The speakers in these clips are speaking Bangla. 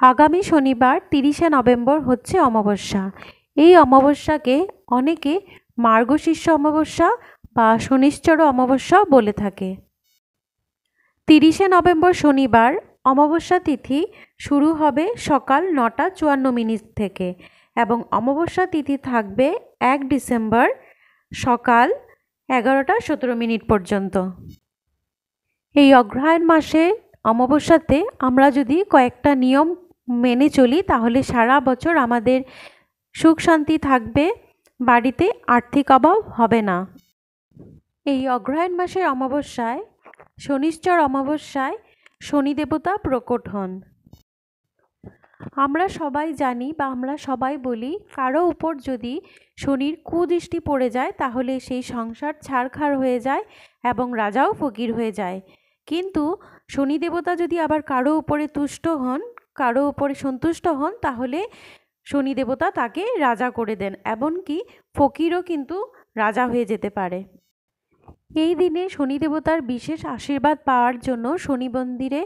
আগামী শনিবার ৩০শে নভেম্বর হচ্ছে অমাবস্যা। এই অমাবস্যাকে অনেকে মার্গশীর্ষ অমাবস্যা বা শনিশ্চর অমাবস্যাও বলে থাকে। ৩০শে নভেম্বর শনিবার অমাবস্যা তিথি শুরু হবে সকাল ৯টা ৫৪ মিনিট থেকে এবং অমাবস্যা তিথি থাকবে ১ ডিসেম্বর সকাল ১১টা ১৭ মিনিট পর্যন্ত। এই অগ্রহায়ণ মাসে অমাবস্যাতে আমরা যদি কয়েকটা নিয়ম মেনে চলি তাহলে সারা বছর আমাদের সুখ শান্তি থাকবে, বাড়িতে আর্থিক অভাব হবে না। এই অগ্রহায়ণ মাসের অমাবস্যায় শনিশ্চর অমাবস্যায় শনি দেবতা প্রকট হন। আমরা সবাই জানি বা আমরা সবাই বলি, কারো উপর যদি শনির কুদৃষ্টি পড়ে যায় তাহলে সেই সংসার ছারখার হয়ে যায় এবং রাজাও ফকির হয়ে যায়। কিন্তু শনি দেবতা যদি আবার কারো উপরে তুষ্ট হন, কারো উপরে সন্তুষ্ট হন, তাহলে শনি দেবতা তাকে রাজা করে দেন, এমনকি ফকিরও কিন্তু রাজা হয়ে যেতে পারে। এই দিনে শনি দেবতার বিশেষ আশীর্বাদ পাওয়ার জন্য শনি মন্দিরে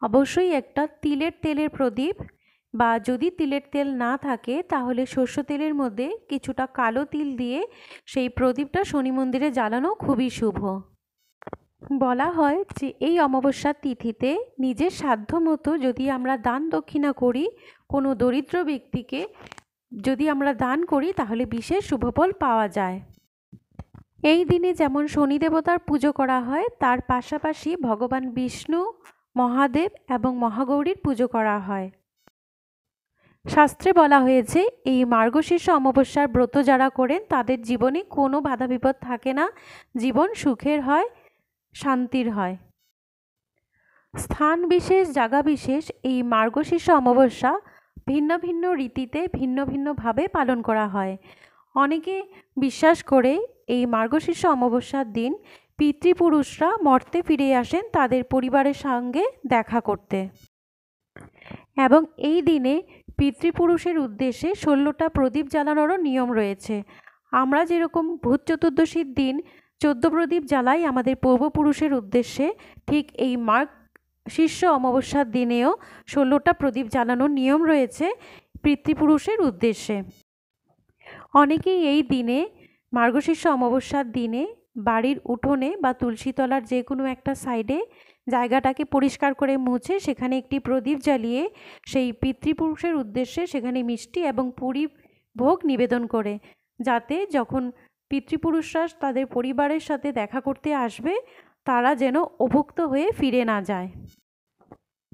অবশ্যই একটা তিলের তেলের প্রদীপ, বা যদি তিলের তেল না থাকে তাহলে সর্ষে তেলের মধ্যে কিছুটা কালো তিল দিয়ে সেই প্রদীপটা শনি মন্দিরে জ্বালানো খুবই শুভ। বলা হয় যে এই অমাবস্যার তিথিতে নিজের সাধ্য মতো যদি আমরা দান দক্ষিণা করি, কোনো দরিদ্র ব্যক্তিকে যদি আমরা দান করি তাহলে বিশেষ শুভফল পাওয়া যায়। এই দিনে যেমন শনি দেবতার পুজো করা হয়, তার পাশাপাশি ভগবান বিষ্ণু, মহাদেব এবং মহাগৌরীর পুজো করা হয়। শাস্ত্রে বলা হয়েছে এই মার্গশীর্ষ অমাবস্যার ব্রত যারা করেন তাদের জীবনে কোনো বাধা বিপদ থাকে না, জীবন সুখের হয়, শান্তির হয়। স্থান বিশেষ, জায়গা বিশেষ এই মার্গশীর্ষ অমাবস্যা ভিন্ন ভিন্ন রীতিতে ভিন্ন ভিন্নভাবে পালন করা হয়। অনেকে বিশ্বাস করে এই মার্গশীর্ষ অমাবস্যার দিন পিতৃপুরুষরা মর্তে ফিরে আসেন তাদের পরিবারের সঙ্গে দেখা করতে, এবং এই দিনে পিতৃপুরুষের উদ্দেশ্যে ১৬টা প্রদীপ জ্বালানোরও নিয়ম রয়েছে। আমরা যেরকম ভূত চতুর্দশীর দিন ১৪ প্রদীপ জ্বালাই আমাদের পূর্বপুরুষের উদ্দেশ্যে, ঠিক এই মার্গশীর্ষ অমাবস্যার দিনেও ১৬টা প্রদীপ জ্বালানোর নিয়ম রয়েছে পিতৃপুরুষের উদ্দেশ্যে। অনেকেই এই দিনে মার্গশীর্ষ অমাবস্যার দিনে বাড়ির উঠোনে বা তুলসীতলার যে কোনো একটা সাইডে জায়গাটাকে পরিষ্কার করে মুছে সেখানে একটি প্রদীপ জ্বালিয়ে সেই পিতৃপুরুষের উদ্দেশ্যে সেখানে মিষ্টি এবং পুরি ভোগ নিবেদন করে, যাতে যখন পিতৃপুরুষরা তাদের পরিবারের সাথে দেখা করতে আসবে তারা যেন অভুক্ত হয়ে ফিরে না যায়।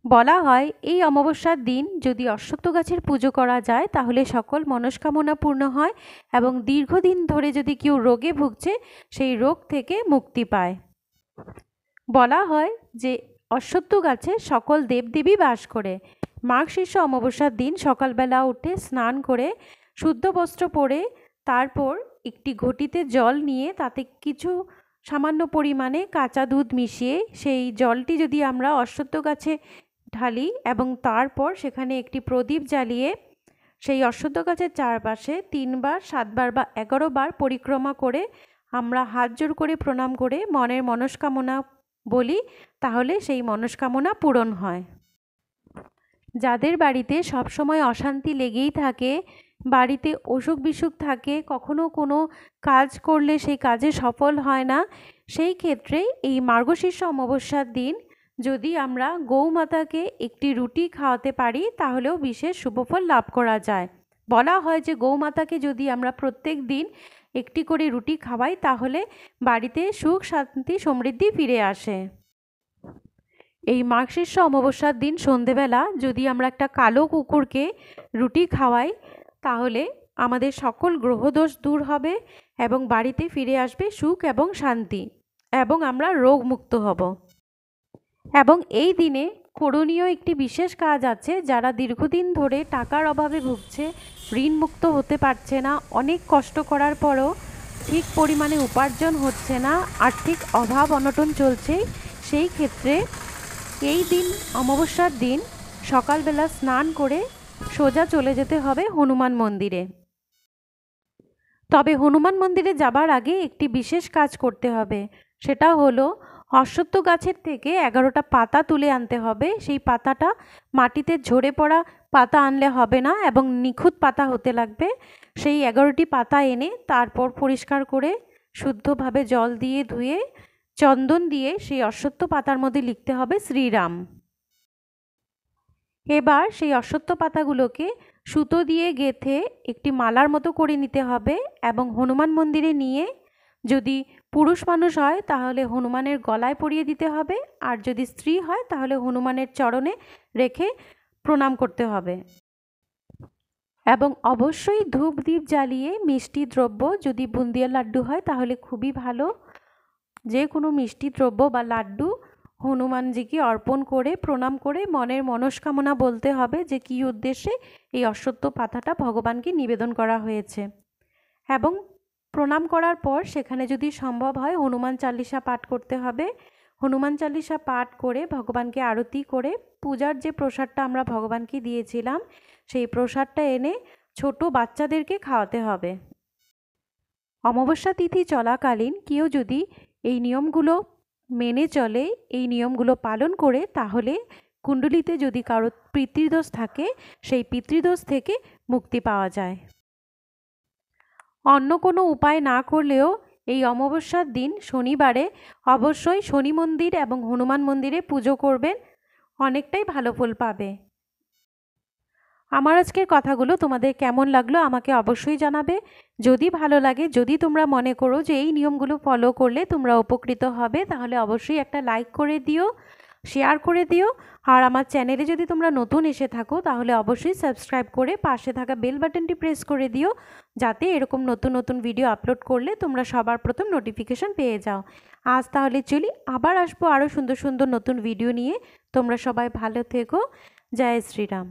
বলা হয় এই অমাবস্যার দিন যদি অশ্বত্থ গাছের পুজো করা যায় তাহলে সকল মনস্কামনা পূর্ণ হয় এবং দীর্ঘদিন ধরে যদি কেউ রোগে ভুগছে সেই রোগ থেকে মুক্তি পায়। বলা হয় যে অশ্বত্থ গাছে সকল দেবদেবী বাস করে। মার্গশীর্ষ অমাবস্যার দিন সকালবেলা উঠে স্নান করে শুদ্ধ বস্ত্র পরে তারপর একটি ঘটিতে জল নিয়ে তাতে কিছু সামান্য পরিমাণে কাঁচা দুধ মিশিয়ে সেই জলটি যদি আমরা অশ্বত্থ গাছে ঢালি এবং তারপর সেখানে একটি প্রদীপ জ্বালিয়ে সেই অশ্বত্থ গাছের চারপাশে ৩বার ৭বার বা ১১বার পরিক্রমা করে আমরা হাত জোড় করে প্রণাম করে মনের মনস্কামনা বলি, তাহলে সেই মনস্কামনা পূরণ হয়। যাদের বাড়িতে সবসময় অশান্তি লেগেই থাকে, বাড়িতে অসুখ বিসুখ থাকে, কখনো কোনো কাজ করলে সেই কাজে সফল হয় না, সেই ক্ষেত্রে এই মার্গশীর্ষ অমাবস্যার দিন যদি আমরা গৌমাতাকে একটি রুটি খাওয়াতে পারি তাহলেও বিশেষ শুভফল লাভ করা যায়। বলা হয় যে গৌমাতাকে যদি আমরা প্রত্যেক দিন একটি করে রুটি খাওয়াই তাহলে বাড়িতে সুখ শান্তি সমৃদ্ধি ফিরে আসে। এই মার্গশীর্ষ অমাবস্যার দিন সন্ধেবেলা যদি আমরা একটা কালো কুকুরকে রুটি খাওয়াই তাহলে আমাদের সকল গ্রহদোষ দূর হবে এবং বাড়িতে ফিরে আসবে সুখ এবং শান্তি, এবং আমরা রোগমুক্ত হব। এবং এই দিনে করণীয় একটি বিশেষ কাজ আছে। যারা দীর্ঘদিন ধরে টাকার অভাবে ভুগছে, ঋণমুক্ত হতে পারছে না, অনেক কষ্ট করার পরও ঠিক পরিমাণে উপার্জন হচ্ছে না, আর্থিক অভাব অনটন চলছে, সেই ক্ষেত্রে এই দিন অমাবস্যার দিন সকালবেলা স্নান করে সোজা চলে যেতে হবে হনুমান মন্দিরে। তবে হনুমান মন্দিরে যাবার আগে একটি বিশেষ কাজ করতে হবে, সেটা হলো অশ্বত্থ গাছের থেকে 11টা পাতা তুলে আনতে হবে। সেই পাতাটা মাটিতে ঝরে পড়া পাতা আনলে হবে না এবং নিখুঁত পাতা হতে লাগবে। সেই 11টি পাতা এনে তারপর পরিষ্কার করে শুদ্ধভাবে জল দিয়ে ধুয়ে চন্দন দিয়ে সেই অশ্বত্থ পাতার মধ্যে লিখতে হবে শ্রীরাম। এবার সেই অশ্বত্থ পাতাগুলোকে সুতো দিয়ে গেঁথে একটি মালার মতো করে নিতে হবে এবং হনুমান মন্দিরে নিয়ে, যদি পুরুষ মানুষ হয় তাহলে হনুমানের গলায় পরিয়ে দিতে হবে, আর যদি স্ত্রী হয় তাহলে হনুমানের চরণে রেখে প্রণাম করতে হবে। এবং অবশ্যই ধূপ দ্বীপ জ্বালিয়ে মিষ্টি দ্রব্য, যদি বুন্দিয়ার লাড্ডু হয় তাহলে খুবই ভালো, যে কোনো মিষ্টি দ্রব্য বা লাড্ডু হনুমানজিকে অর্পণ করে প্রণাম করে মনের মনস্কামনা বলতে হবে যে কী উদ্দেশ্যে এই অশ্বত্থ পাতাটা ভগবানকে নিবেদন করা হয়েছে। এবং প্রণাম করার পর সেখানে যদি সম্ভব হয় হনুমান চালিসা পাঠ করতে হবে। হনুমান চালিসা পাঠ করে ভগবানকে আরতি করে পূজার যে প্রসাদটা আমরা ভগবানকে দিয়েছিলাম সেই প্রসাদটা এনে ছোট বাচ্চাদেরকে খাওয়াতে হবে। অমাবস্যা তিথি চলাকালীন কেউ যদি এই নিয়মগুলো মেনে চলে, এই নিয়মগুলো পালন করে, তাহলে কুণ্ডলিতে যদি কারো পিতৃদোষ থাকে সেই পিতৃদোষ থেকে মুক্তি পাওয়া যায়। অন্য কোনো উপায় না করলেও এই অমাবস্যার দিন শনিবারে অবশ্যই শনি মন্দির এবং হনুমান মন্দিরে পুজো করবেন, অনেকটাই ভালো ফল পাবে। আমার আজকের কথাগুলো তোমাদের কেমন লাগলো আমাকে অবশ্যই জানাবে। যদি ভালো লাগে, যদি তোমরা মনে করো যে এই নিয়মগুলো ফলো করলে তোমরা উপকৃত হবে, তাহলে অবশ্যই একটা লাইক করে দিও, শেয়ার করে দিও। আর আমার চ্যানেলে যদি তোমরা নতুন এসে থাকো তাহলে অবশ্যই সাবস্ক্রাইব করে পাশে থাকা বেল বাটনটি প্রেস করে দিও, যাতে এরকম নতুন নতুন ভিডিও আপলোড করলে তোমরা সবার প্রথম নোটিফিকেশন পেয়ে যাও। আজ তাহলে চলি, আবার আসবো আরও সুন্দর সুন্দর নতুন ভিডিও নিয়ে। তোমরা সবাই ভালো থেকো। জয় শ্রীরাম।